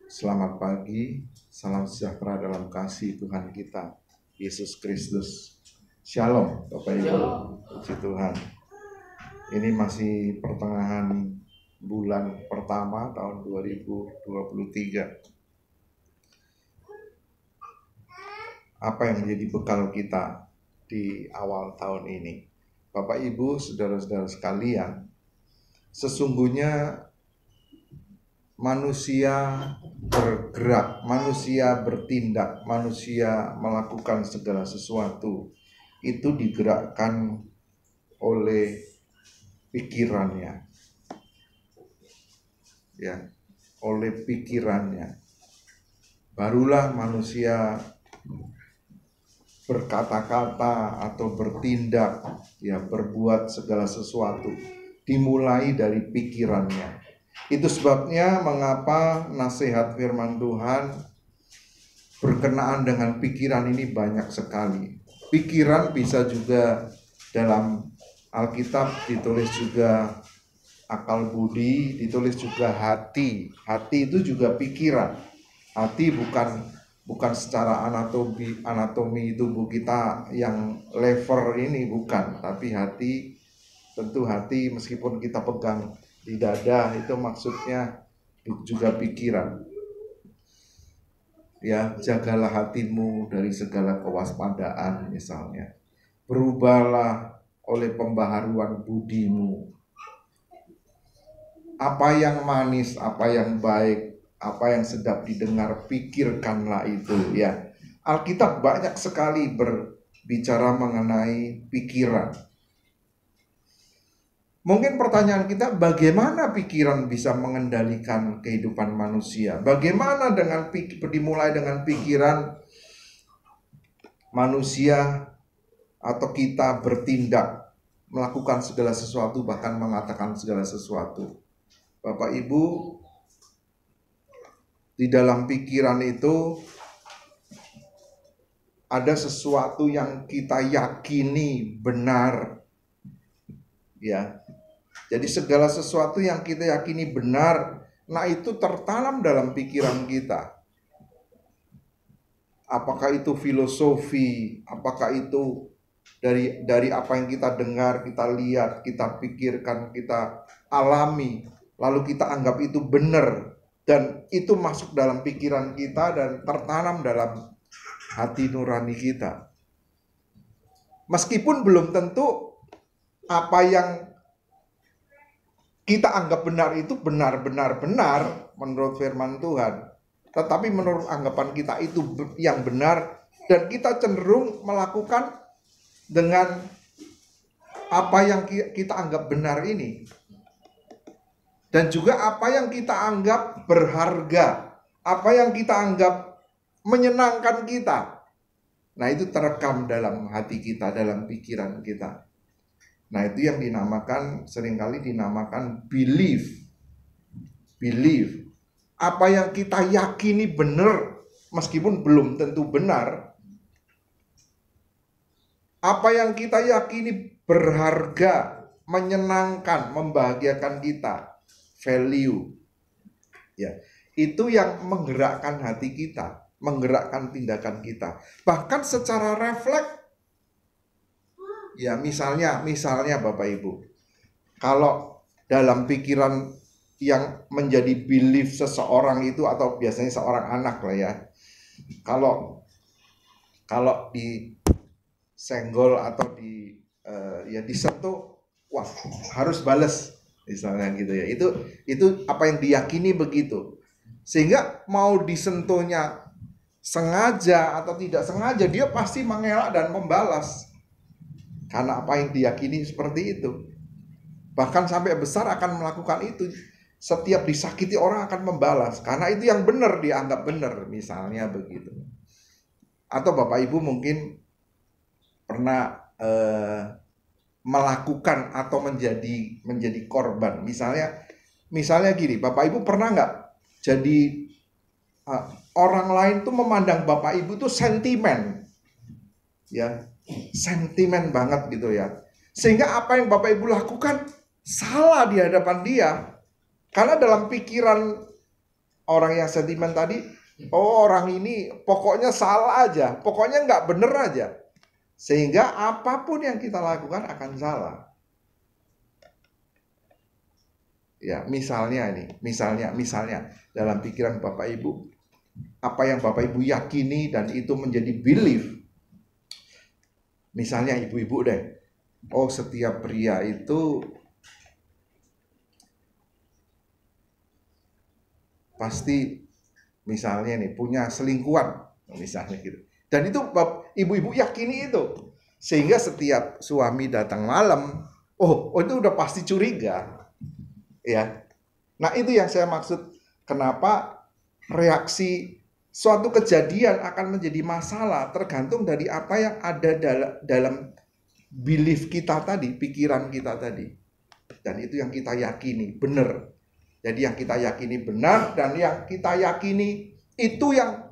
Selamat pagi, salam sejahtera dalam kasih Tuhan kita, Yesus Kristus. Shalom, Bapak Ibu, puji Tuhan. Ini masih pertengahan bulan pertama tahun 2023. Apa yang menjadi bekal kita di awal tahun ini? Bapak Ibu, saudara-saudara sekalian, sesungguhnya manusia bergerak, manusia bertindak, manusia melakukan segala sesuatu itu digerakkan oleh pikirannya, ya, oleh pikirannya. Barulah manusia berkata-kata atau bertindak, ya, berbuat segala sesuatu dimulai dari pikirannya. Itu sebabnya mengapa nasihat firman Tuhan berkenaan dengan pikiran ini banyak sekali. Pikiran bisa juga dalam Alkitab ditulis juga akal budi, ditulis juga hati. Hati itu juga pikiran. Hati bukan secara anatomi tubuh kita yang lever ini, bukan. Tapi hati, tentu hati meskipun kita pegang di dada itu maksudnya juga pikiran. Ya, jagalah hatimu dari segala kewaspadaan misalnya. Berubahlah oleh pembaharuan budimu. Apa yang manis, apa yang baik, apa yang sedap didengar, pikirkanlah itu, ya. Alkitab banyak sekali berbicara mengenai pikiran. Mungkin pertanyaan kita, bagaimana pikiran bisa mengendalikan kehidupan manusia? Bagaimana dimulai dengan pikiran manusia atau kita bertindak, melakukan segala sesuatu, bahkan mengatakan segala sesuatu. Bapak Ibu, di dalam pikiran itu ada sesuatu yang kita yakini benar, ya. Jadi segala sesuatu yang kita yakini benar, nah itu tertanam dalam pikiran kita. Apakah itu filosofi, apakah itu dari apa yang kita dengar, kita lihat, kita pikirkan, kita alami, lalu kita anggap itu benar, dan itu masuk dalam pikiran kita dan tertanam dalam hati nurani kita. Meskipun belum tentu apa yang kita anggap benar itu benar-benar benar menurut firman Tuhan. Tetapi menurut anggapan kita itu yang benar, dan kita cenderung melakukan dengan apa yang kita anggap benar ini. Dan juga apa yang kita anggap berharga, apa yang kita anggap menyenangkan kita. Nah, itu terekam dalam hati kita, dalam pikiran kita. Nah, itu yang seringkali dinamakan belief. Belief. Apa yang kita yakini benar, meskipun belum tentu benar. Apa yang kita yakini berharga, menyenangkan, membahagiakan kita. Value. Ya, itu yang menggerakkan hati kita, menggerakkan tindakan kita. Bahkan secara refleks. Ya, misalnya Bapak Ibu, kalau dalam pikiran yang menjadi belief seseorang itu, atau biasanya seorang anak lah ya, kalau disenggol atau disentuh, wah, harus balas misalnya gitu ya. Itu apa yang diyakini begitu. Sehingga mau disentuhnya sengaja atau tidak sengaja, dia pasti mengelak dan membalas. Karena apa yang diyakini seperti itu. Bahkan sampai besar akan melakukan itu. Setiap disakiti orang akan membalas. Karena itu yang benar, dianggap benar. Misalnya begitu. Atau Bapak Ibu mungkin pernah melakukan atau menjadi korban. Misalnya gini, Bapak Ibu pernah nggak jadi orang lain tuh memandang Bapak Ibu tuh sentimen. Ya, sentimen banget gitu ya. Sehingga apa yang Bapak Ibu lakukan salah di hadapan dia. Karena dalam pikiran orang yang sentimen tadi, oh orang ini pokoknya salah aja, pokoknya nggak bener aja. Sehingga apapun yang kita lakukan akan salah. Ya, misalnya dalam pikiran Bapak Ibu, apa yang Bapak Ibu yakini dan itu menjadi belief. Misalnya ibu-ibu deh, oh setiap pria itu pasti misalnya nih punya selingkuhan, misalnya gitu. Dan itu ibu-ibu yakini itu. Sehingga setiap suami datang malam, oh itu udah pasti curiga. Ya. Nah, itu yang saya maksud, kenapa reaksi suatu kejadian akan menjadi masalah tergantung dari apa yang ada dalam belief kita tadi, pikiran kita tadi. Dan itu yang kita yakini benar. Jadi yang kita yakini benar dan yang kita yakini itu yang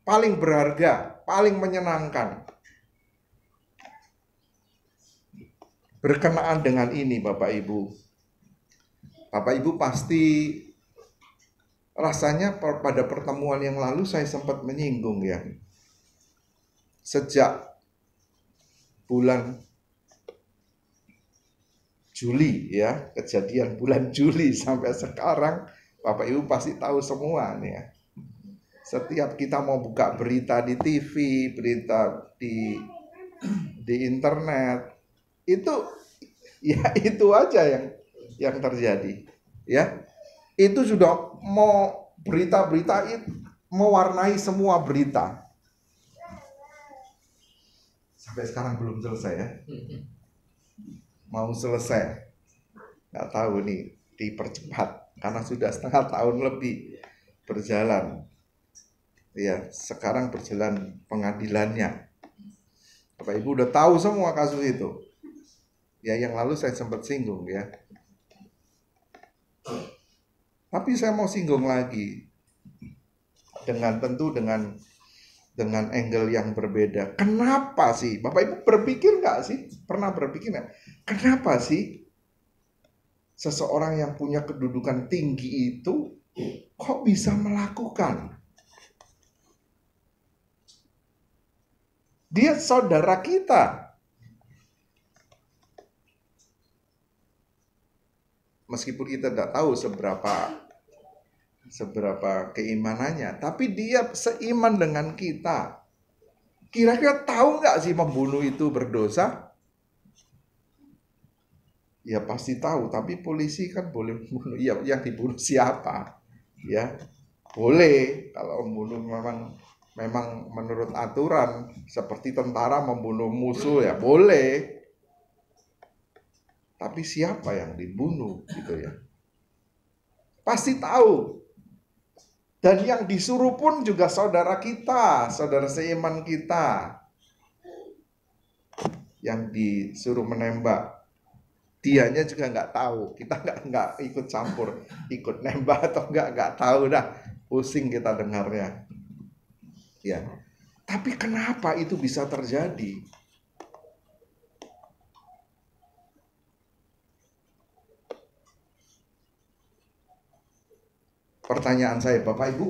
paling berharga, paling menyenangkan. Berkenaan dengan ini Bapak Ibu. Bapak Ibu pasti rasanya pada pertemuan yang lalu saya sempat menyinggung ya. Sejak bulan Juli ya, kejadian bulan Juli sampai sekarang Bapak Ibu pasti tahu semua nih ya. Setiap kita mau buka berita di TV, berita di internet, itu ya itu aja yang terjadi ya. Itu sudah mau berita-berita itu mewarnai semua berita. Sampai sekarang belum selesai ya. Mau selesai, nggak tahu nih, dipercepat karena sudah setengah tahun lebih berjalan. Ya, sekarang berjalan pengadilannya. Bapak Ibu udah tahu semua kasus itu. Ya, yang lalu saya sempat singgung ya. Tapi saya mau singgung lagi dengan angle yang berbeda. Kenapa sih? Bapak Ibu berpikir nggak sih? Pernah berpikir nggak? Kenapa sih seseorang yang punya kedudukan tinggi itu kok bisa melakukan? Dia saudara kita. Meskipun kita tidak tahu seberapa keimanannya, tapi dia seiman dengan kita. Kira-kira tahu nggak sih membunuh itu berdosa? Ya pasti tahu, tapi polisi kan boleh membunuh. Ya, yang dibunuh siapa? Ya boleh kalau membunuh memang menurut aturan, seperti tentara membunuh musuh ya boleh. Tapi siapa yang dibunuh gitu ya? Pasti tahu. Dan yang disuruh pun juga saudara kita, saudara seiman kita. Yang disuruh menembak, dianya juga nggak tahu. Kita nggak ikut campur, ikut nembak atau nggak tahu dah. Pusing kita dengarnya. Ya. Tapi kenapa itu bisa terjadi? Pertanyaan saya, Bapak Ibu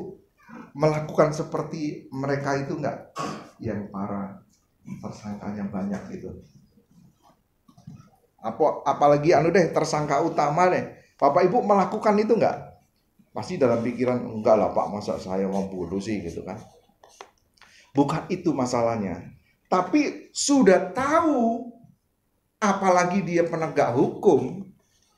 melakukan seperti mereka itu enggak? Yang para tersangkanya banyak itu. Apalagi tersangka utama deh. Bapak Ibu melakukan itu enggak? Pasti dalam pikiran, enggak lah Pak, masa saya membunuh sih gitu kan. Bukan itu masalahnya. Tapi sudah tahu, apalagi dia penegak hukum,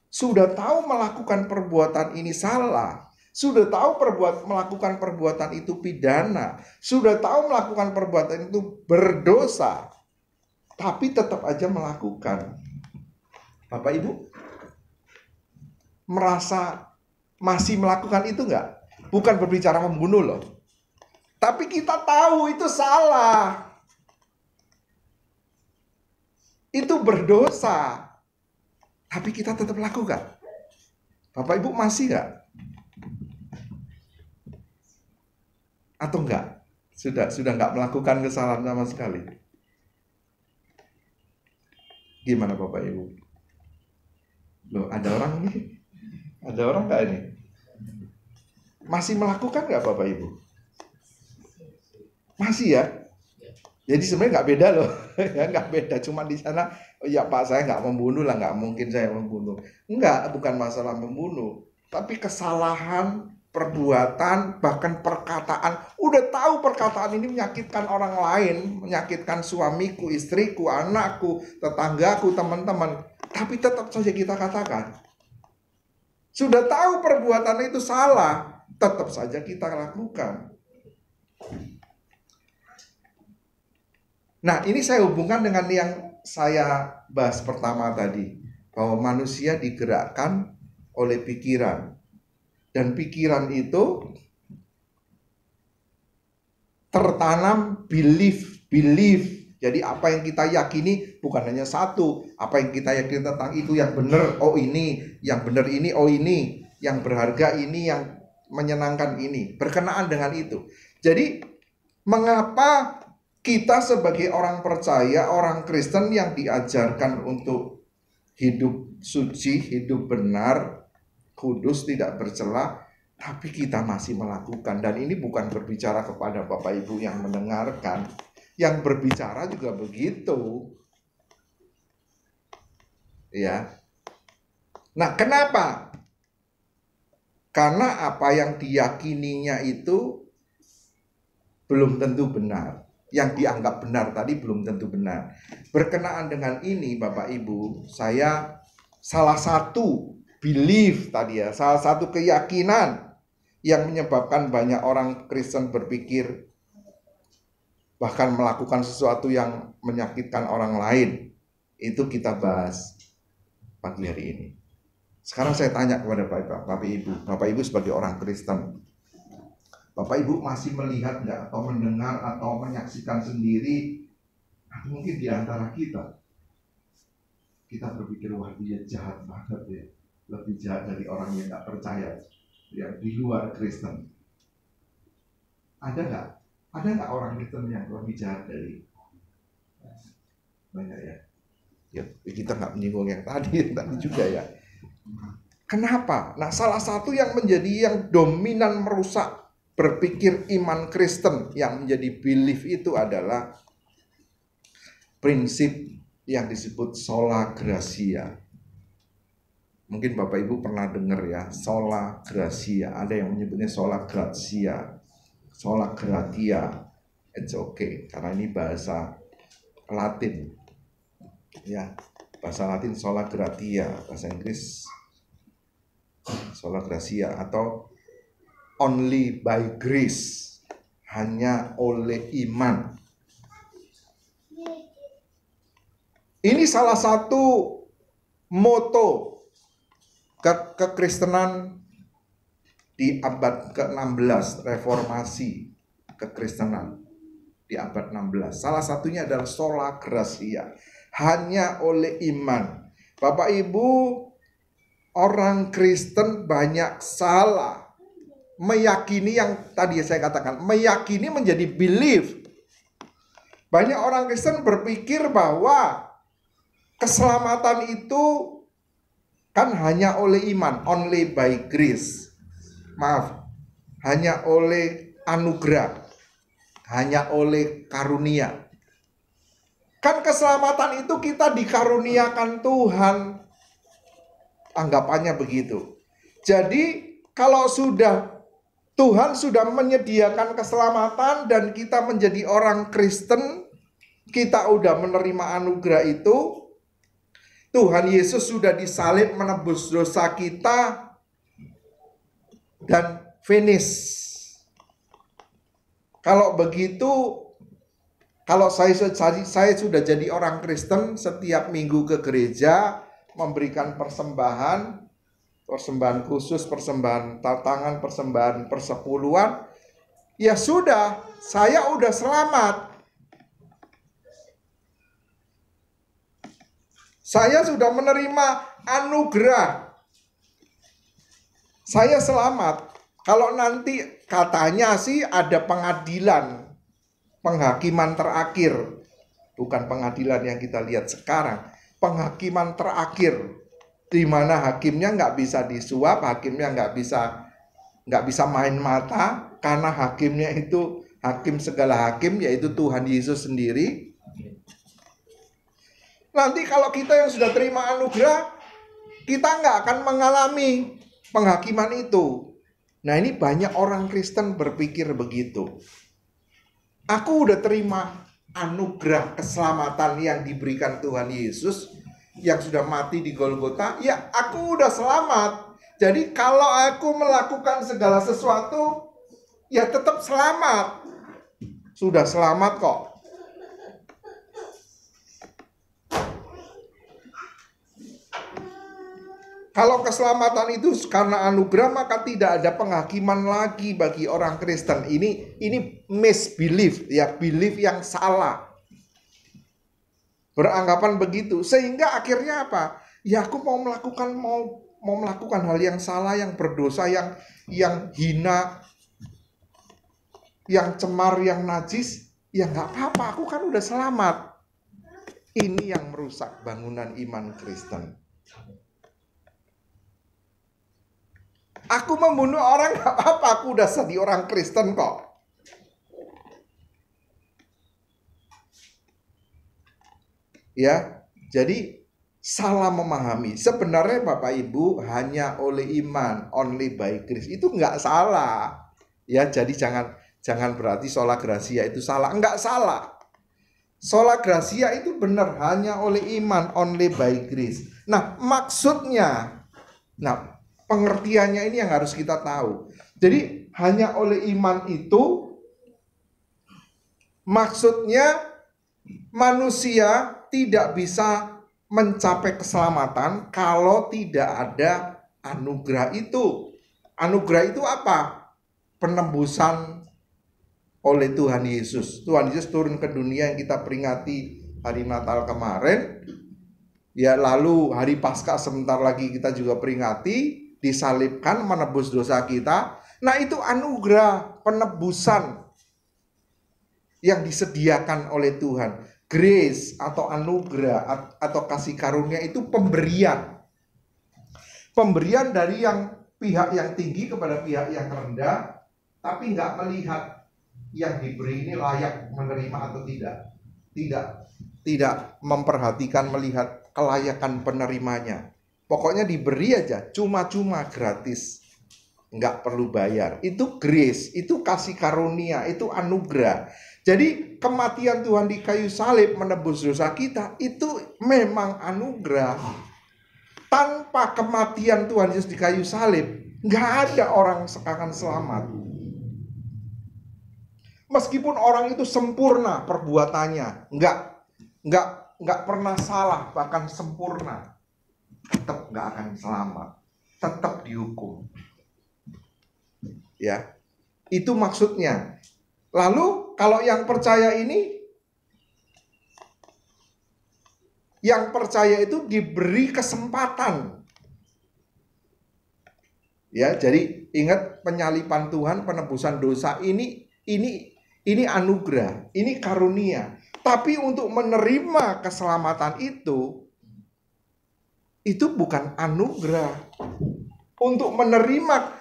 sudah tahu melakukan perbuatan ini salah. Sudah tahu melakukan perbuatan itu pidana. Sudah tahu melakukan perbuatan itu berdosa. Tapi tetap aja melakukan. Bapak Ibu merasa masih melakukan itu enggak? Bukan berbicara membunuh loh. Tapi kita tahu itu salah. Itu berdosa. Tapi kita tetap lakukan. Bapak Ibu masih enggak? Atau enggak? Sudah enggak melakukan kesalahan sama sekali. Gimana Bapak Ibu? Loh, ada orang nih? Ada orang enggak ini? Masih melakukan nggak Bapak Ibu? Masih ya? Jadi sebenarnya nggak beda loh, ya nggak beda. Cuma di sana, oh ya Pak saya nggak membunuh lah, nggak mungkin saya membunuh. Enggak, bukan masalah membunuh, tapi kesalahan, perbuatan, bahkan perkataan. Udah tahu perkataan ini menyakitkan orang lain, menyakitkan suamiku, istriku, anakku, tetanggaku, teman-teman. Tapi tetap saja kita katakan. Sudah tahu perbuatan itu salah, tetap saja kita lakukan. Nah, ini saya hubungkan dengan yang saya bahas pertama tadi, bahwa manusia digerakkan oleh pikiran. Dan pikiran itu tertanam belief. Jadi apa yang kita yakini bukan hanya satu. Apa yang kita yakini tentang itu yang benar, oh ini. Yang benar ini, oh ini. Yang berharga ini, yang menyenangkan ini. Berkenaan dengan itu. Jadi mengapa kita sebagai orang percaya, orang Kristen yang diajarkan untuk hidup suci, hidup benar, kudus, tidak bercela, tapi kita masih melakukan. Dan ini bukan berbicara kepada Bapak Ibu yang mendengarkan, yang berbicara juga begitu. Ya. Nah, kenapa? Karena apa yang diyakininya itu belum tentu benar. Yang dianggap benar tadi belum tentu benar. Berkenaan dengan ini Bapak Ibu, saya salah satu belief tadi ya, salah satu keyakinan yang menyebabkan banyak orang Kristen berpikir bahkan melakukan sesuatu yang menyakitkan orang lain, itu kita bahas pagi hari ini. Sekarang saya tanya kepada Bapak Ibu sebagai orang Kristen, Bapak Ibu masih melihat nggak atau mendengar atau menyaksikan sendiri, atau mungkin di antara kita berpikir wah dia jahat banget ya, lebih jahat dari orang yang nggak percaya, yang di luar Kristen. Ada nggak orang Kristen yang lebih jahat dari banyak ya? Ya kita nggak menyinggung yang tadi juga ya. Kenapa? Nah salah satu yang menjadi yang dominan merusak berpikir iman Kristen yang menjadi belief itu adalah prinsip yang disebut sola gratia. Mungkin Bapak Ibu pernah dengar ya, sola gratia. Ada yang menyebutnya sola gratia, sola gratia. It's okay, karena ini bahasa Latin. Ya, bahasa Latin sola gratia, bahasa Inggris sola gratia atau only by grace, hanya oleh iman. Ini salah satu moto kekristenan di abad ke-16, reformasi kekristenan di abad 16. Salah satunya adalah sola gratia, hanya oleh iman. Bapak Ibu, orang Kristen banyak salah meyakini yang tadi saya katakan, meyakini menjadi belief. Banyak orang Kristen berpikir bahwa keselamatan itu kan hanya oleh iman, only by grace. Maaf, hanya oleh anugerah, hanya oleh karunia. Kan keselamatan itu kita dikaruniakan Tuhan. Anggapannya begitu. Jadi kalau Tuhan sudah menyediakan keselamatan dan kita menjadi orang Kristen, kita udah menerima anugerah itu, Tuhan Yesus sudah disalib menebus dosa kita, dan finish. Kalau begitu, kalau saya sudah jadi orang Kristen, setiap minggu ke gereja, memberikan persembahan khusus, persembahan tantangan, persembahan persepuluhan, ya sudah, saya udah selamat. Saya sudah menerima anugerah. Saya selamat. Kalau nanti katanya sih ada pengadilan, penghakiman terakhir. Bukan pengadilan yang kita lihat sekarang. Penghakiman terakhir. Di mana hakimnya nggak bisa disuap, hakimnya nggak nggak bisa main mata karena hakimnya itu hakim segala hakim, yaitu Tuhan Yesus sendiri. Nanti kalau kita yang sudah terima anugerah, kita nggak akan mengalami penghakiman itu. Nah, ini banyak orang Kristen berpikir begitu. Aku udah terima anugerah keselamatan yang diberikan Tuhan Yesus yang sudah mati di Golgota, ya aku udah selamat. Jadi kalau aku melakukan segala sesuatu, ya tetap selamat. Sudah selamat kok. Kalau keselamatan itu karena anugerah, maka tidak ada penghakiman lagi bagi orang Kristen. Ini misbelief, ya, belief yang salah. Beranggapan begitu, sehingga akhirnya apa? Ya aku mau melakukan hal yang salah, yang berdosa, yang hina, yang cemar, yang najis, ya nggak apa-apa, aku kan udah selamat. Ini yang merusak bangunan iman Kristen. Aku membunuh orang nggak apa-apa, aku udah jadi orang Kristen kok. Ya, jadi salah memahami. Sebenarnya Bapak Ibu, hanya oleh iman, only by grace, itu nggak salah. Ya, jadi jangan berarti sola gracia itu salah. Enggak salah. Sola gracia itu benar, hanya oleh iman, only by grace. Nah, maksudnya, pengertiannya ini yang harus kita tahu. Jadi hanya oleh iman itu maksudnya manusia tidak bisa mencapai keselamatan kalau tidak ada anugerah itu. Anugerah itu apa? Penebusan oleh Tuhan Yesus. Tuhan Yesus turun ke dunia yang kita peringati hari Natal kemarin. Ya, lalu hari Paskah sebentar lagi kita juga peringati, disalibkan menebus dosa kita. Nah, itu anugerah penebusan yang disediakan oleh Tuhan. Grace atau anugerah atau kasih karunia itu pemberian. Pemberian dari pihak yang tinggi kepada pihak yang rendah, tapi nggak melihat yang diberi ini layak menerima atau tidak. Tidak memperhatikan melihat kelayakan penerimanya. Pokoknya diberi aja, cuma-cuma, gratis. Nggak perlu bayar. Itu grace, itu kasih karunia, itu anugerah. Jadi kematian Tuhan di kayu salib menebus dosa kita, itu memang anugerah. Tanpa kematian Tuhan Yesus di kayu salib, nggak ada orang akan selamat. Meskipun orang itu sempurna perbuatannya, nggak pernah salah, bahkan sempurna, tetap nggak akan selamat, tetap dihukum. Ya, itu maksudnya. Lalu kalau yang percaya ini, yang percaya itu diberi kesempatan. Ya, jadi ingat, penyaliban Tuhan, penebusan dosa ini anugerah, ini karunia. Tapi untuk menerima keselamatan itu bukan anugerah. Untuk menerima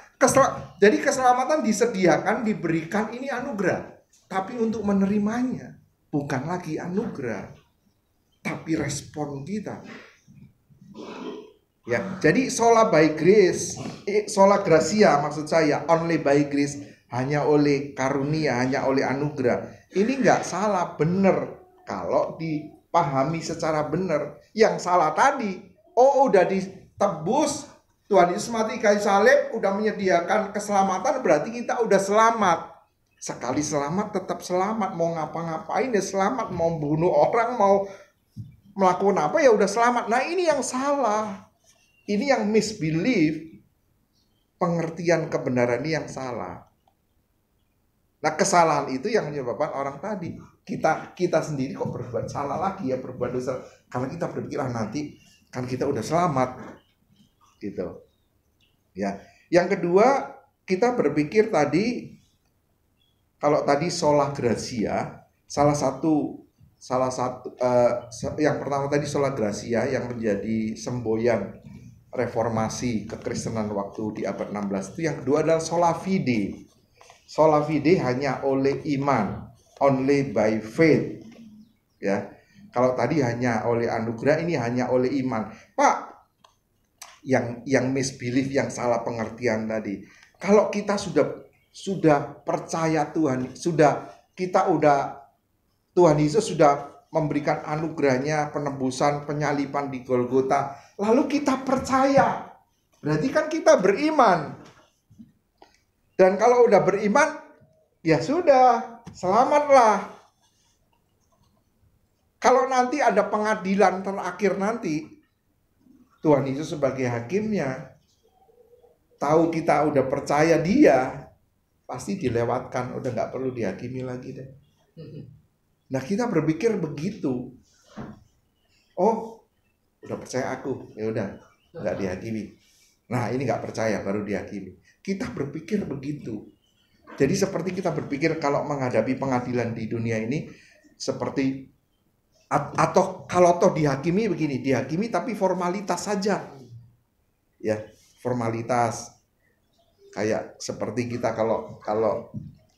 jadi keselamatan disediakan, diberikan, ini anugerah. Tapi untuk menerimanya bukan lagi anugerah, tapi respon kita. Ya, jadi sola by grace, sola gracia maksud saya, only by grace, hanya oleh karunia, hanya oleh anugerah. Ini nggak salah, benar kalau dipahami secara benar. Yang salah tadi, udah ditebus, Tuhan Yesus mati kayu salib, udah menyediakan keselamatan, berarti kita udah selamat. Sekali selamat tetap selamat, mau ngapa-ngapain ya selamat, mau bunuh orang, mau melakukan apa ya udah selamat. Nah, ini yang salah. Ini yang misbelief, pengertian kebenaran ini yang salah. Nah, kesalahan itu yang menyebabkan orang tadi, kita sendiri kok berbuat salah lagi ya, berbuat dosa. Karena kita berpikir nanti kan kita udah selamat. Gitu. Ya. Yang kedua, kita berpikir tadi, kalau tadi sola gracia, salah satu yang pertama tadi sola gracia yang menjadi semboyan reformasi kekristenan waktu di abad 16 itu. Yang kedua adalah sola fide. Sola fide hanya oleh iman, only by faith. Ya. Kalau tadi hanya oleh anugerah, ini hanya oleh iman. Pak, yang misbelief, yang salah pengertian tadi. Kalau kita sudah percaya Tuhan, Tuhan Yesus sudah memberikan anugerahnya, penebusan, penyalipan di Golgota, lalu kita percaya, berarti kan kita beriman. Dan kalau udah beriman, ya sudah, selamatlah. Kalau nanti ada pengadilan terakhir nanti, Tuhan Yesus sebagai hakimnya, tahu kita udah percaya Dia, pasti dilewatkan, udah nggak perlu dihakimi lagi deh. Nah, kita berpikir begitu. Oh, udah percaya aku, ya udah nggak dihakimi. Nah, ini nggak percaya baru dihakimi. Kita berpikir begitu. Jadi seperti kita berpikir kalau menghadapi pengadilan di dunia ini seperti, atau kalau toh dihakimi begini, dihakimi tapi formalitas saja. Ya, formalitas. Kayak seperti kita kalau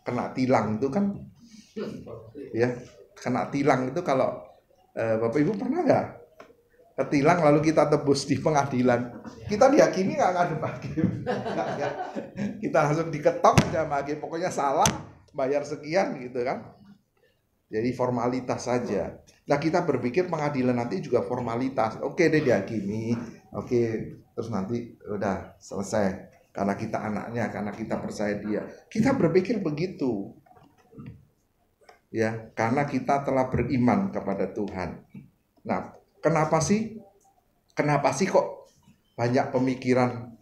kena tilang itu kan, ya, kena tilang itu kalau Bapak Ibu pernah nggak ketilang lalu kita tebus di pengadilan, kita dihakimi nggak ngadu hakim, kita langsung diketok aja sama hakim, pokoknya salah bayar sekian gitu kan. Jadi formalitas saja. Nah, kita berpikir pengadilan nanti juga formalitas. Oke deh dihakimi, oke, terus nanti udah selesai karena kita anaknya, karena kita percaya Dia. Kita berpikir begitu. Ya, karena kita telah beriman kepada Tuhan. Nah, kenapa sih kok banyak pemikiran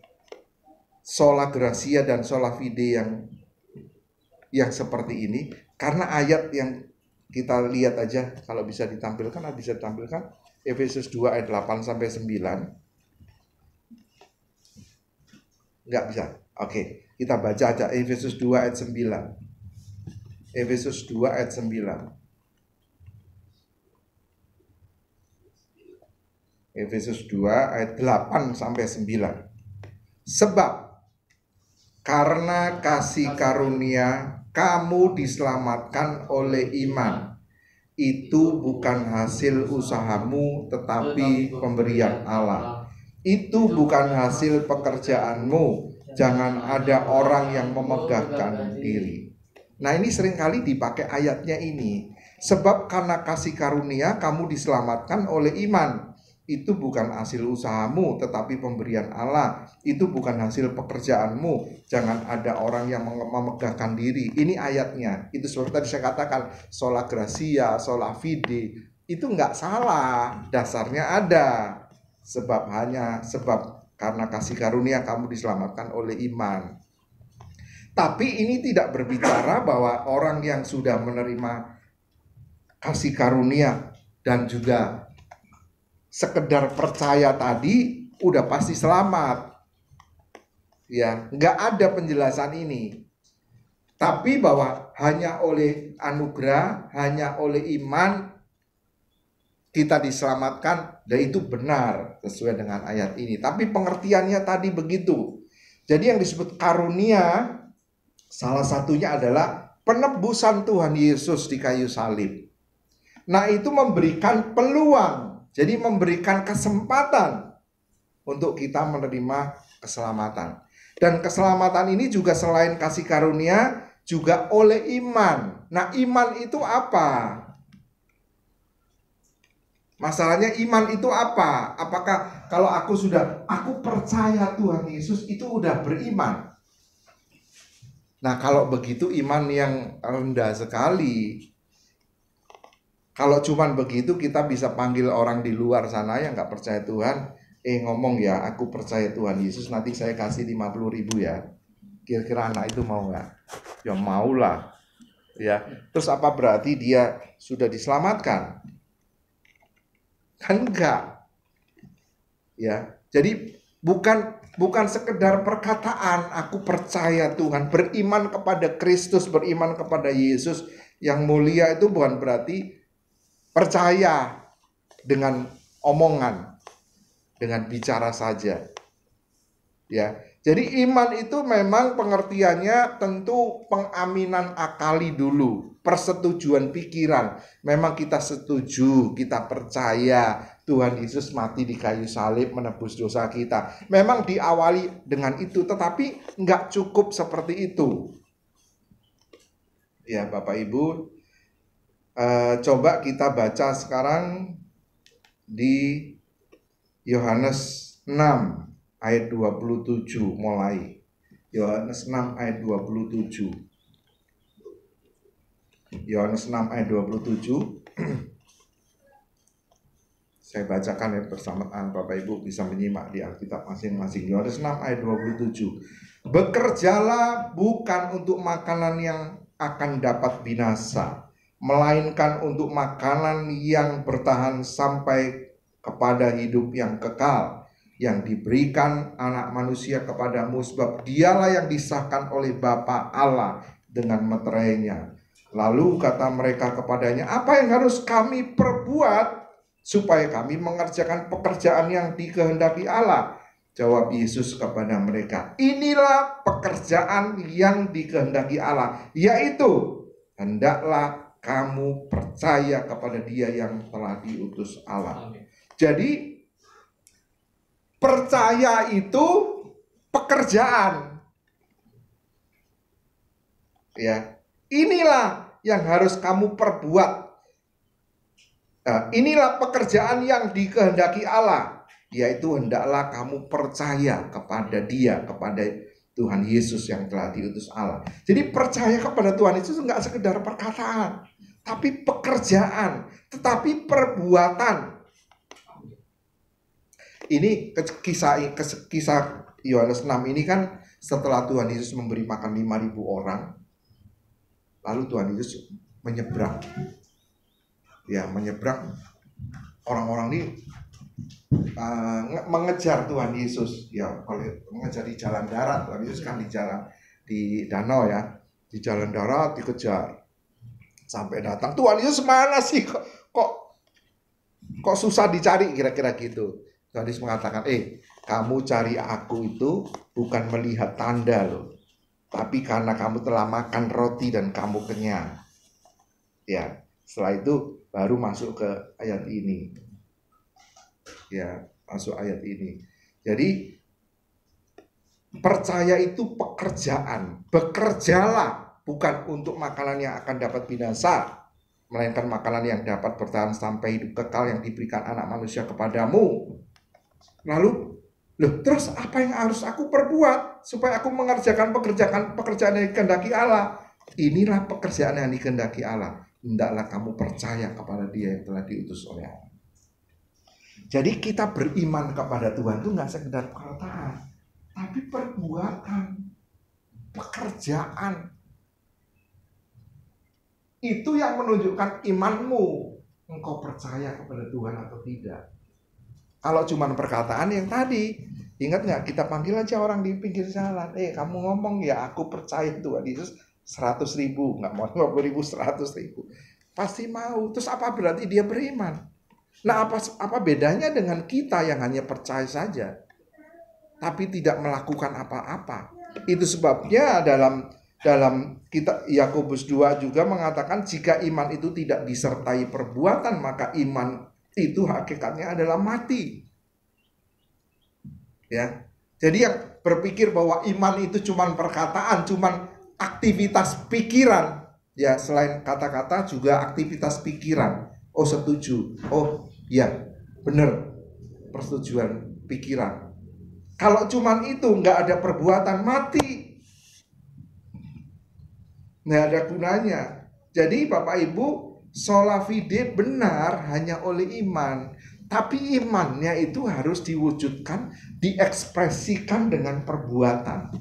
sola gratia dan sola fide yang seperti ini? Karena ayat yang kita lihat aja, kalau bisa ditampilkan, Efesus 2 ayat 8 sampai 9. Enggak bisa. Oke, kita baca aja Efesus 2 ayat 9. Efesus 2 ayat 9. Efesus 2 ayat 8 sampai 9. Sebab karena kasih karunia kamu diselamatkan oleh iman. Itu bukan hasil usahamu tetapi pemberian Allah. Itu bukan hasil pekerjaanmu. Jangan ada orang yang memegahkan diri. Nah, ini seringkali dipakai ayatnya ini. Sebab karena kasih karunia kamu diselamatkan oleh iman. Itu bukan hasil usahamu tetapi pemberian Allah. Itu bukan hasil pekerjaanmu. Jangan ada orang yang memegahkan diri. Ini ayatnya. Itu seperti tadi saya katakan, sola gratia, sola fide. Itu nggak salah. Dasarnya ada. Sebab karena kasih karunia kamu diselamatkan oleh iman. Tapi ini tidak berbicara bahwa orang yang sudah menerima kasih karunia dan juga sekedar percaya tadi udah pasti selamat. Ya, nggak ada penjelasan ini. Tapi bahwa hanya oleh anugerah, hanya oleh iman kita diselamatkan, dan itu benar sesuai dengan ayat ini. Tapi pengertiannya tadi begitu. Jadi yang disebut karunia salah satunya adalah penebusan Tuhan Yesus di kayu salib. Nah, itu memberikan peluang, jadi memberikan kesempatan untuk kita menerima keselamatan. Dan keselamatan ini juga selain kasih karunia, juga oleh iman. Nah, iman itu apa? Masalahnya iman itu apa? Apakah kalau aku percaya Tuhan Yesus, itu udah beriman? Nah, kalau begitu iman yang rendah sekali. Kalau cuman begitu kita bisa panggil orang di luar sana yang gak percaya Tuhan, ngomong ya, aku percaya Tuhan Yesus, nanti saya kasih 50.000 ya. Kira-kira anak itu mau gak? Ya maulah. Ya. Terus apa berarti dia sudah diselamatkan? Kan enggak. Ya. Jadi bukan sekedar perkataan aku percaya Tuhan, beriman kepada Kristus, beriman kepada Yesus yang mulia, itu bukan berarti percaya dengan omongan. dengan bicara saja. Ya, jadi iman itu memang pengertiannya tentu pengaminan akali dulu, persetujuan pikiran. Memang kita setuju, kita percaya Tuhan Yesus mati di kayu salib menebus dosa kita. Memang diawali dengan itu, tetapi nggak cukup seperti itu. Ya, Bapak Ibu, coba kita baca sekarang di Yohanes 6 ayat 27 mulai. Yohanes 6 ayat 27. Yohanes 6 ayat 27. Saya bacakan ya bersamaan, Bapak Ibu bisa menyimak di Alkitab masing-masing. Yohanes 6 ayat 27. Bekerjalah bukan untuk makanan yang akan dapat binasa, melainkan untuk makanan yang bertahan sampai kepada hidup yang kekal, yang diberikan anak manusia kepadamu, sebab dialah yang disahkan oleh Bapa Allah dengan meterainya. Lalu kata mereka kepadanya, apa yang harus kami perbuat supaya kami mengerjakan pekerjaan yang dikehendaki Allah? Jawab Yesus kepada mereka, inilah pekerjaan yang dikehendaki Allah, yaitu hendaklah kamu percaya kepada Dia yang telah diutus Allah. Jadi percaya itu pekerjaan. Ya, inilah yang harus kamu perbuat. Nah, inilah pekerjaan yang dikehendaki Allah, yaitu hendaklah kamu percaya kepada Dia, kepada Tuhan Yesus yang telah diutus Allah. Jadi percaya kepada Tuhan Yesus enggak sekedar perkataan, tapi pekerjaan, tetapi perbuatan. Ini kisah Yohanes 6 ini kan setelah Tuhan Yesus memberi makan 5.000 orang, lalu Tuhan Yesus menyeberang. Ya, menyeberang, orang-orang ini mengejar Tuhan Yesus. Ya, kalau mengejar di jalan darat, Tuhan Yesus kan di danau ya, di jalan darat dikejar sampai datang. Tuhan Yesus mana sih? Kok susah dicari, kira-kira gitu. Tuhan Yesus mengatakan, kamu cari aku itu bukan melihat tanda loh, tapi karena kamu telah makan roti dan kamu kenyang. Ya, setelah itu baru masuk ke ayat ini. Ya, masuk ayat ini. Jadi percaya itu pekerjaan. Bekerjalah bukan untuk makanan yang akan dapat binasa, melainkan makanan yang dapat bertahan sampai hidup kekal yang diberikan anak manusia kepadamu. Lalu, terus apa yang harus aku perbuat supaya aku mengerjakan pekerjaan yang dikehendaki Allah? Inilah pekerjaan yang dikehendaki Allah. Hendaklah kamu percaya kepada Dia yang telah diutus oleh Allah. Jadi kita beriman kepada Tuhan itu nggak sekedar perkataan, tapi perbuatan, pekerjaan. Itu yang menunjukkan imanmu. Engkau percaya kepada Tuhan atau tidak. Kalau cuma perkataan yang tadi, ingat nggak, kita panggil aja orang di pinggir jalan, kamu ngomong ya aku percaya Tuhan Yesus 100.000, nggak mau 50.000, 100.000, pasti mau. Terus apa berarti dia beriman? Nah, apa bedanya dengan kita yang hanya percaya saja, tapi tidak melakukan apa-apa? Itu sebabnya dalam kitab Yakobus 2 juga mengatakan, jika iman itu tidak disertai perbuatan, maka iman itu hakikatnya adalah mati. Ya. Jadi yang berpikir bahwa iman itu cuma perkataan, cuma aktivitas pikiran, ya, selain kata-kata juga aktivitas pikiran. Oh, setuju. Oh, ya, benar. Persetujuan pikiran. Kalau cuma itu nggak ada perbuatan, mati. Nggak ada gunanya. Jadi Bapak Ibu, sola fide benar hanya oleh iman, tapi imannya itu harus diwujudkan, diekspresikan dengan perbuatan.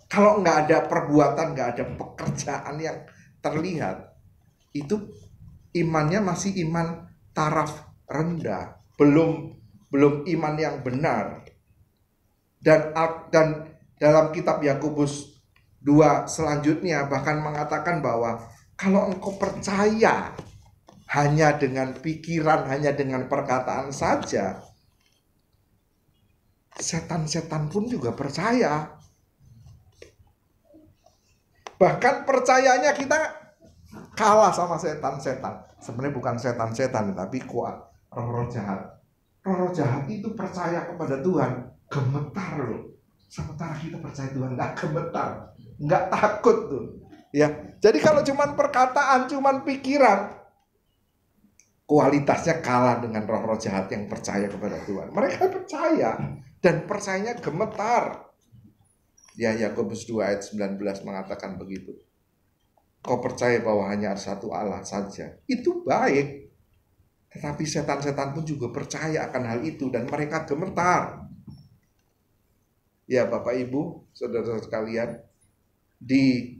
Kalau nggak ada perbuatan, nggak ada pekerjaan yang terlihat, itu imannya masih iman taraf rendah, belum iman yang benar. Dan dalam kitab Yakobus 2 selanjutnya bahkan mengatakan bahwa kalau engkau percaya hanya dengan pikiran, hanya dengan perkataan saja, setan-setan pun juga percaya. Bahkan percayanya kita kalah sama setan-setan. Sebenarnya bukan setan-setan, tapi kuat, roh-roh jahat. Roh-roh jahat itu percaya kepada Tuhan, gemetar loh. Sementara kita percaya Tuhan nggak gemetar, nggak takut tuh. Ya, jadi kalau cuman perkataan, cuman pikiran, kualitasnya kalah dengan roh-roh jahat yang percaya kepada Tuhan. Mereka percaya dan percayanya gemetar. Ya, Yakobus 2 ayat 19 mengatakan begitu. Kau percaya bahwa hanya ada satu Allah saja, itu baik. Tetapi setan-setan pun juga percaya akan hal itu dan mereka gemetar. Ya Bapak Ibu, saudara-saudara sekalian, di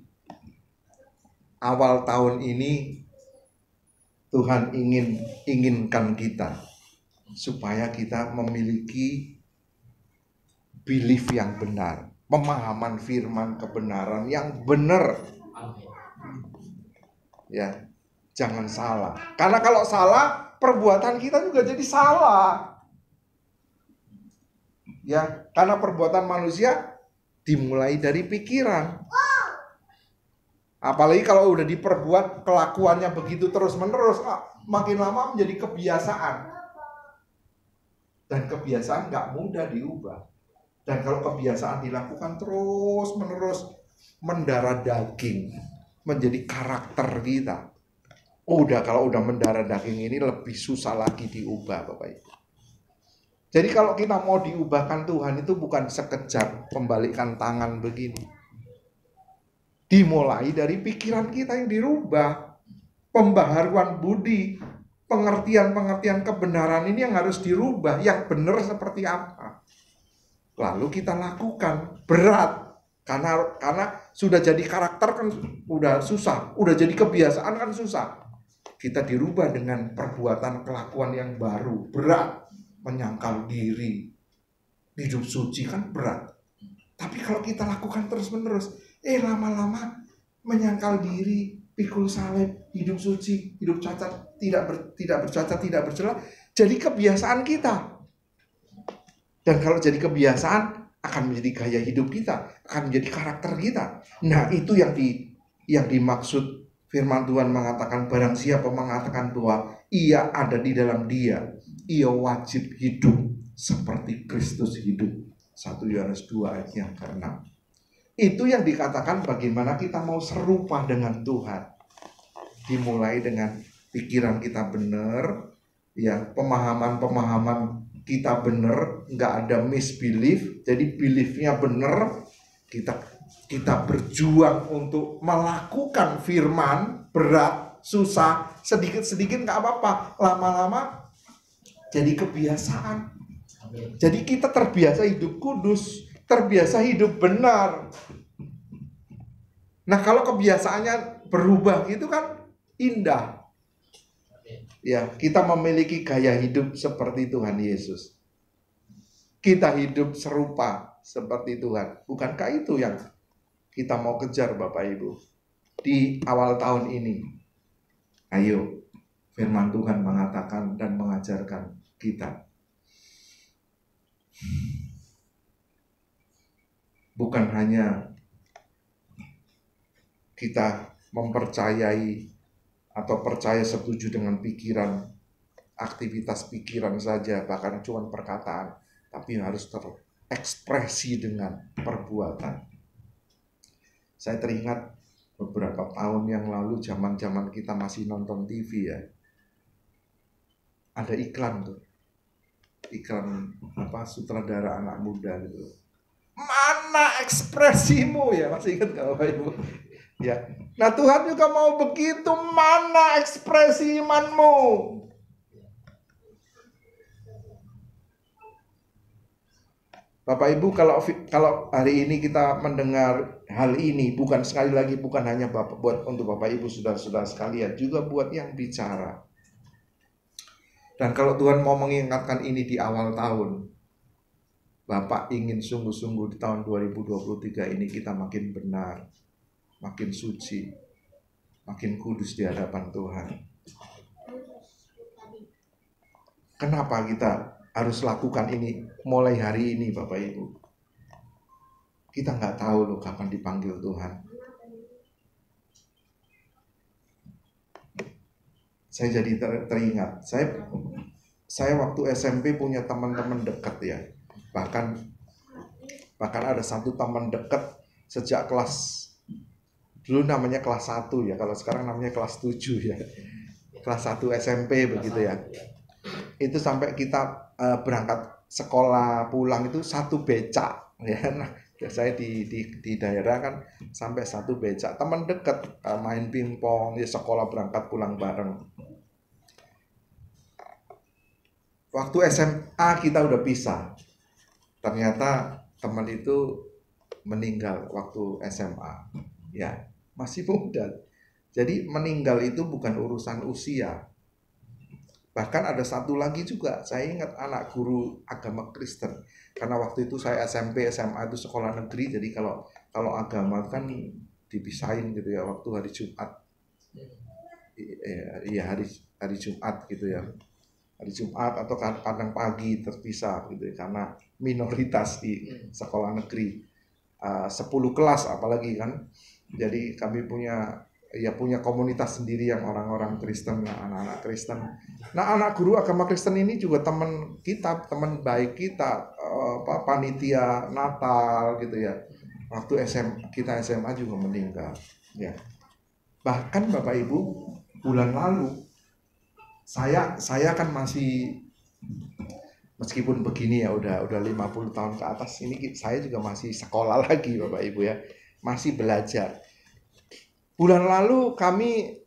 awal tahun ini Tuhan inginkan kita supaya kita memiliki belief yang benar, pemahaman firman kebenaran yang benar. Ya, jangan salah. Karena kalau salah, perbuatan kita juga jadi salah. Ya, karena perbuatan manusia dimulai dari pikiran. Apalagi kalau udah diperbuat kelakuannya begitu terus-menerus, makin lama menjadi kebiasaan. Dan kebiasaan nggak mudah diubah. Dan kalau kebiasaan dilakukan terus-menerus, mendarah daging, menjadi karakter kita. Kalau udah mendarah daging ini lebih susah lagi diubah, Bapak Ibu. Jadi kalau kita mau diubahkan Tuhan itu bukan sekejap membalikkan tangan begini. Dimulai dari pikiran kita yang dirubah. Pembaharuan budi, pengertian-pengertian kebenaran ini yang harus dirubah. Yang benar seperti apa? Lalu kita lakukan. Berat. Karena sudah jadi karakter kan udah susah. Udah jadi kebiasaan kan susah. Kita dirubah dengan perbuatan kelakuan yang baru. Berat. Menyangkal diri. Hidup suci kan berat. Tapi kalau kita lakukan terus-menerus, lama-lama menyangkal diri, pikul salib, hidup suci, hidup cacat, tidak bercacat, tidak bercela, jadi kebiasaan kita. Dan kalau jadi kebiasaan, akan menjadi gaya hidup kita, akan menjadi karakter kita. Nah, itu yang dimaksud firman Tuhan mengatakan, barang siapa mengatakan bahwa ia ada di dalam dia, ia wajib hidup seperti Kristus hidup. 1 Yohanes 2 ayat yang ke-6. Itu yang dikatakan bagaimana kita mau serupa dengan Tuhan. Dimulai dengan pikiran kita benar, ya, pemahaman kita benar, nggak ada misbelief, jadi beliefnya benar. Kita berjuang untuk melakukan firman, berat, susah, sedikit-sedikit nggak apa-apa, lama-lama jadi kebiasaan. Jadi kita terbiasa hidup kudus, terbiasa hidup benar. Nah, kalau kebiasaannya berubah gitu kan indah. Ya, kita memiliki gaya hidup seperti Tuhan Yesus. Kita hidup serupa seperti Tuhan. Bukankah itu yang kita mau kejar, Bapak Ibu? Di awal tahun ini. Ayo, firman Tuhan mengatakan dan mengajarkan kita. Bukan hanya kita mempercayai atau percaya setuju dengan pikiran, aktivitas pikiran saja, bahkan cuma perkataan, tapi harus terekspresi dengan perbuatan. Saya teringat beberapa tahun yang lalu, zaman-zaman kita masih nonton TV ya, ada iklan tuh, iklan sutradara anak muda gitu. Mana ekspresimu, ya, masih ingat gak Bapak Ibu? Ya. Nah, Tuhan juga mau begitu, mana ekspresi imanmu? Bapak Ibu, kalau hari ini kita mendengar hal ini, bukan sekali lagi bukan hanya buat untuk Bapak Ibu saudara-saudara sekalian, juga buat yang bicara. Dan kalau Tuhan mau mengingatkan ini di awal tahun, Bapak ingin sungguh-sungguh di tahun 2023 ini kita makin benar, makin suci, makin kudus di hadapan Tuhan. Kenapa kita harus lakukan ini mulai hari ini, Bapak Ibu? Kita nggak tahu loh kapan dipanggil Tuhan. Saya jadi teringat. Saya waktu SMP punya teman-teman dekat ya. Bahkan ada satu teman dekat sejak kelas, dulu namanya kelas 1 ya, kalau sekarang namanya kelas 7 ya. Kelas 1 SMP begitu ya. Itu sampai kita berangkat sekolah pulang itu satu becak ya. Nah, saya di daerah kan sampai satu becak. Teman dekat, main pingpong ya, sekolah berangkat pulang bareng. Waktu SMA kita udah pisah. Ternyata teman itu meninggal waktu SMA. Ya, masih muda. Jadi meninggal itu bukan urusan usia. Bahkan ada satu lagi juga, saya ingat anak guru agama Kristen. Karena waktu itu saya SMP, SMA itu sekolah negeri, jadi kalau agama kan dipisahin gitu ya, waktu hari Jumat. Iya, hari Jumat gitu ya. Hari Jumat atau kadang pagi terpisah gitu ya, karena minoritas di sekolah negeri. 10 kelas apalagi kan. Jadi kami punya komunitas sendiri yang orang-orang Kristen, anak-anak Kristen. Nah, anak guru agama Kristen ini juga teman kita, teman baik kita, panitia Natal gitu ya. Waktu kita SMA juga meninggal ya. Bahkan Bapak Ibu, bulan lalu saya kan masih, meskipun begini ya, udah 50 tahun ke atas ini, saya juga masih sekolah lagi Bapak Ibu ya, masih belajar. Bulan lalu kami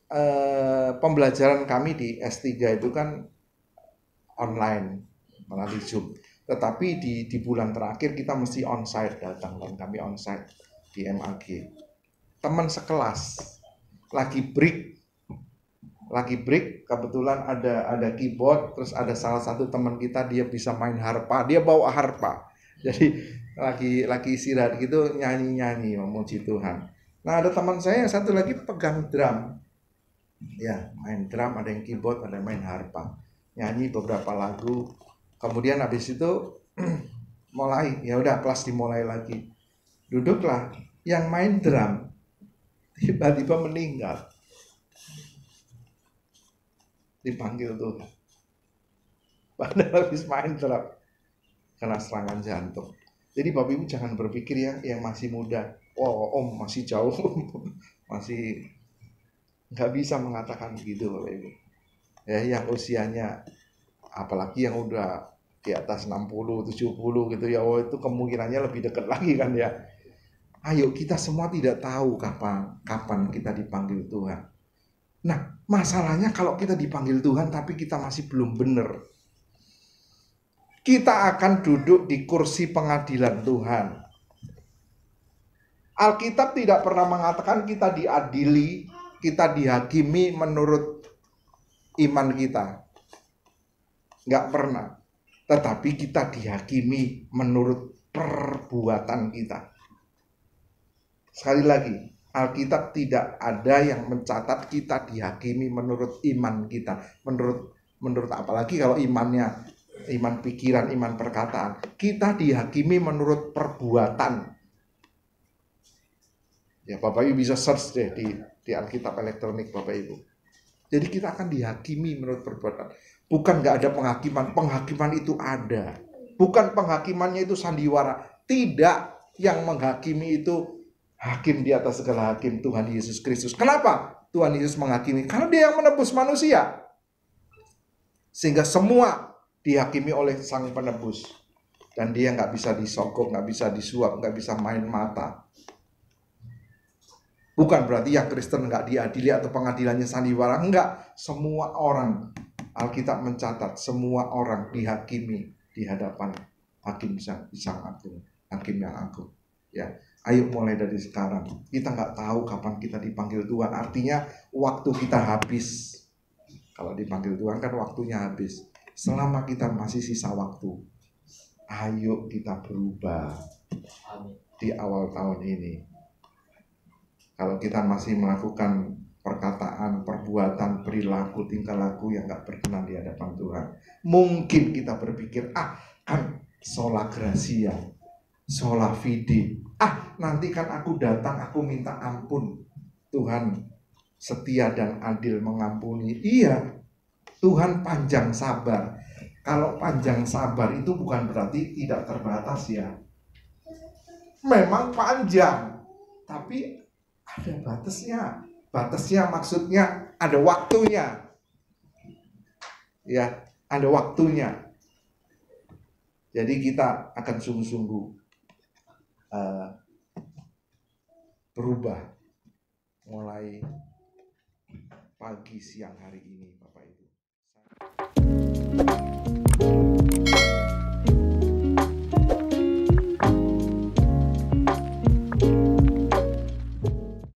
pembelajaran kami di S3 itu kan online melalui Zoom. Tetapi di bulan terakhir kita mesti onsite datang, dan kami onsite di MAG. Teman sekelas lagi break, kebetulan ada keyboard, terus ada salah satu teman kita, dia bisa main harpa, dia bawa harpa. Jadi lagi istirahat gitu, nyanyi memuji Tuhan. Nah, ada teman saya yang satu lagi pegang drum. Ya, main drum, ada yang keyboard, ada yang main harpa. Nyanyi beberapa lagu. Kemudian habis itu mulai, ya udah kelas dimulai lagi. Duduklah yang main drum, tiba-tiba meninggal. Dipanggil Tuhan. Padahal habis main drum, kena serangan jantung. Jadi Bapak Ibu jangan berpikir ya, yang masih muda, om masih jauh, masih nggak bisa mengatakan begitu Bapak Ibu. Ya, yang usianya, apalagi yang udah di atas 60, 70 gitu ya, itu kemungkinannya lebih dekat lagi kan ya. Ayo, kita semua tidak tahu kapan kita dipanggil Tuhan. Nah, masalahnya kalau kita dipanggil Tuhan tapi kita masih belum benar, kita akan duduk di kursi pengadilan Tuhan. Alkitab tidak pernah mengatakan kita diadili, kita dihakimi menurut iman kita. Nggak pernah. Tetapi kita dihakimi menurut perbuatan kita. Sekali lagi, Alkitab tidak ada yang mencatat kita dihakimi menurut iman kita. Menurut apalagi kalau iman pikiran, iman perkataan. Kita dihakimi menurut perbuatan. Ya, Bapak Ibu bisa search deh di Alkitab elektronik Bapak Ibu. Jadi kita akan dihakimi menurut perbuatan. Bukan nggak ada penghakiman. Penghakiman itu ada. Bukan penghakimannya itu sandiwara. Tidak, yang menghakimi itu hakim di atas segala hakim, Tuhan Yesus Kristus. Kenapa Tuhan Yesus menghakimi? Karena dia yang menebus manusia. Sehingga semua dihakimi oleh sang penebus. Dan dia nggak bisa disogok, nggak bisa disuap, nggak bisa main mata. Bukan berarti yang Kristen nggak diadili atau pengadilannya sandiwara. Enggak, semua orang, Alkitab mencatat, semua orang dihakimi di hadapan hakim sang agung, hakim yang agung. Ya, ayo mulai dari sekarang. Kita nggak tahu kapan kita dipanggil Tuhan. Artinya waktu kita habis. Kalau dipanggil Tuhan kan waktunya habis. Selama kita masih sisa waktu, ayo kita berubah di awal tahun ini. Kalau kita masih melakukan perkataan, perbuatan, perilaku, tingkah laku yang gak berkenan di hadapan Tuhan. Mungkin kita berpikir, kan sola gracia, sola fide. Nanti kan aku datang, aku minta ampun. Tuhan setia dan adil mengampuni. Iya, Tuhan panjang sabar. Kalau panjang sabar itu bukan berarti tidak terbatas ya. Memang panjang, tapi ada batasnya. Batasnya maksudnya ada waktunya. Ya, ada waktunya. Jadi kita akan sungguh-sungguh berubah mulai pagi siang hari ini, Bapak Ibu.